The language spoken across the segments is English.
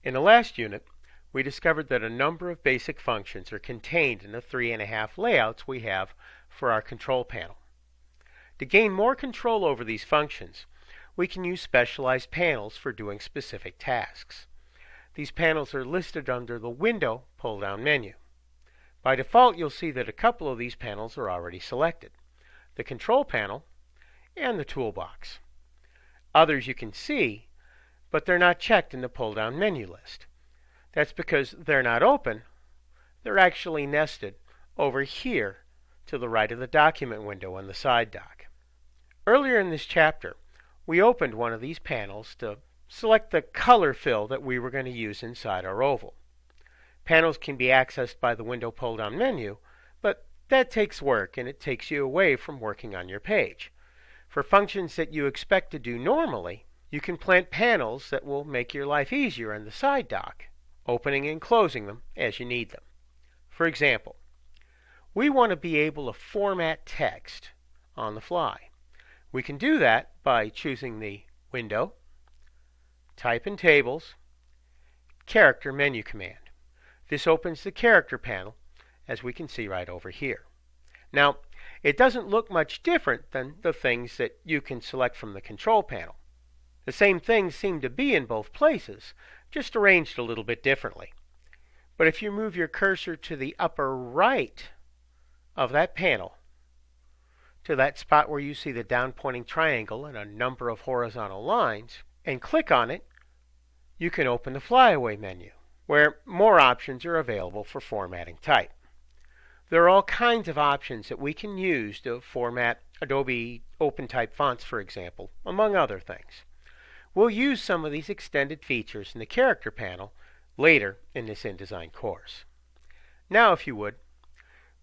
In the last unit, we discovered that a number of basic functions are contained in the 3.5 layouts we have for our control panel. To gain more control over these functions, we can use specialized panels for doing specific tasks. These panels are listed under the Window pull-down menu. By default, you'll see that a couple of these panels are already selected: the Control Panel and the Toolbox. Others you can see, but they're not checked in the pull-down menu list. That's because they're not open. They're actually nested over here to the right of the document window on the side dock. Earlier in this chapter, we opened one of these panels to select the color fill that we were going to use inside our oval. Panels can be accessed by the Window pull-down menu, but that takes work and it takes you away from working on your page. For functions that you expect to do normally, you can plant panels that will make your life easier on the side dock, opening and closing them as you need them. For example, we want to be able to format text on the fly. We can do that by choosing the Window, Type and Tables, Character menu command. This opens the Character panel, as we can see right over here. Now, it doesn't look much different than the things that you can select from the Control panel. The same things seem to be in both places, just arranged a little bit differently. But if you move your cursor to the upper right of that panel, to that spot where you see the down-pointing triangle and a number of horizontal lines, and click on it, you can open the Flyaway menu, where more options are available for formatting type. There are all kinds of options that we can use to format Adobe OpenType fonts, for example, among other things. We'll use some of these extended features in the Character panel later in this InDesign course. Now, if you would,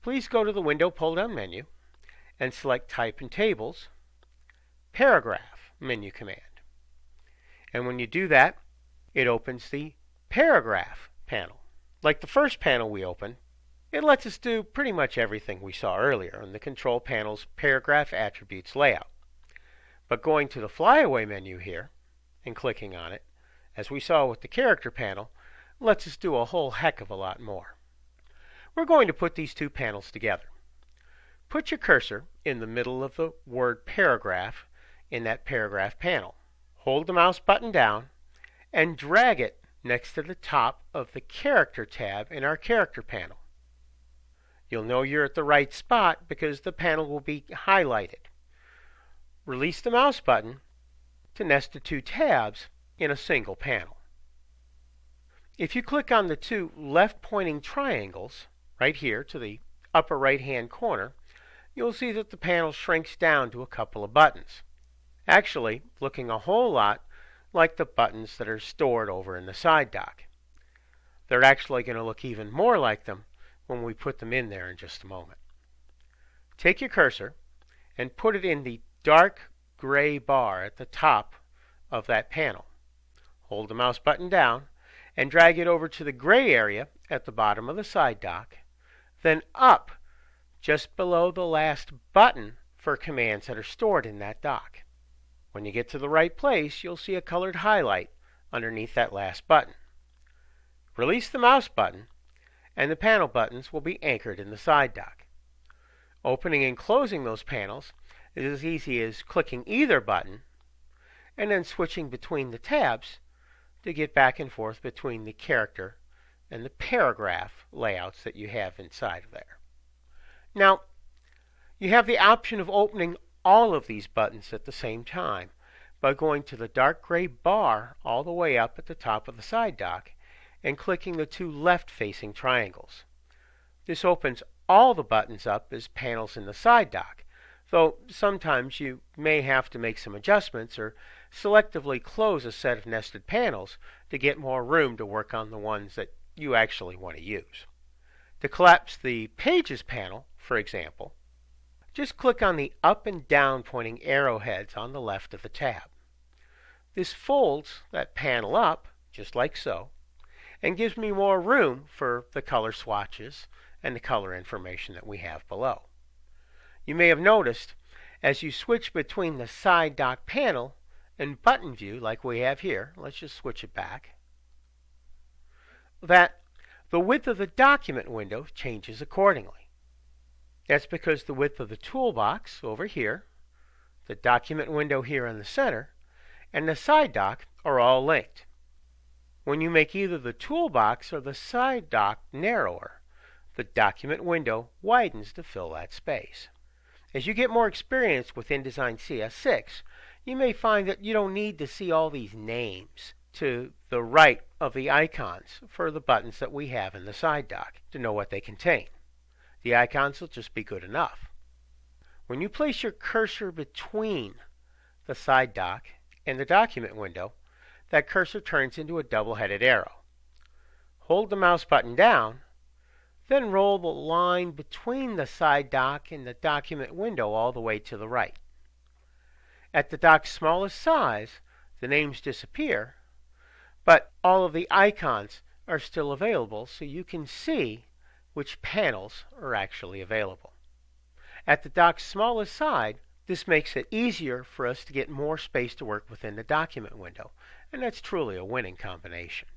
please go to the Window pull-down menu and select Type and Tables, Paragraph menu command. And when you do that, it opens the Paragraph panel. Like the first panel we opened, it lets us do pretty much everything we saw earlier in the Control panel's Paragraph Attributes layout. But going to the Flyaway menu here and clicking on it, as we saw with the Character panel, lets us do a whole heck of a lot more. We're going to put these two panels together. Put your cursor in the middle of the word Paragraph in that Paragraph panel. Hold the mouse button down and drag it next to the top of the Character tab in our Character panel. You'll know you're at the right spot because the panel will be highlighted. Release the mouse button to nest the two tabs in a single panel. If you click on the two left-pointing triangles right here to the upper right-hand corner, you'll see that the panel shrinks down to a couple of buttons, actually looking a whole lot like the buttons that are stored over in the side dock. They're actually going to look even more like them when we put them in there in just a moment. Take your cursor and put it in the dark gray bar at the top of that panel. Hold the mouse button down and drag it over to the gray area at the bottom of the side dock, then up just below the last button for commands that are stored in that dock. When you get to the right place, you'll see a colored highlight underneath that last button. Release the mouse button, and the panel buttons will be anchored in the side dock. Opening and closing those panels is as easy as clicking either button and then switching between the tabs to get back and forth between the Character and the Paragraph layouts that you have inside of there. Now, you have the option of opening all of these buttons at the same time by going to the dark gray bar all the way up at the top of the side dock and clicking the two left-facing triangles. This opens all the buttons up as panels in the side dock, though sometimes you may have to make some adjustments or selectively close a set of nested panels to get more room to work on the ones that you actually want to use. To collapse the Pages panel, for example, just click on the up and down pointing arrowheads on the left of the tab. This folds that panel up, just like so, and gives me more room for the color swatches and the color information that we have below. You may have noticed, as you switch between the side dock panel and button view like we have here, let's just switch it back. that the width of the document window changes accordingly. That's because the width of the toolbox over here, the document window here in the center, and the side dock are all linked. When you make either the toolbox or the side dock narrower, the document window widens to fill that space. As you get more experience with InDesign CS6, you may find that you don't need to see all these names to the right of the icons for the buttons that we have in the side dock to know what they contain. The icons will just be good enough. When you place your cursor between the side dock and the document window, that cursor turns into a double-headed arrow. Hold the mouse button down, then roll the line between the side dock and the document window all the way to the right. At the dock's smallest size, the names disappear, but all of the icons are still available so you can see which panels are actually available. At the dock's smallest side, this makes it easier for us to get more space to work within the document window, and that's truly a winning combination.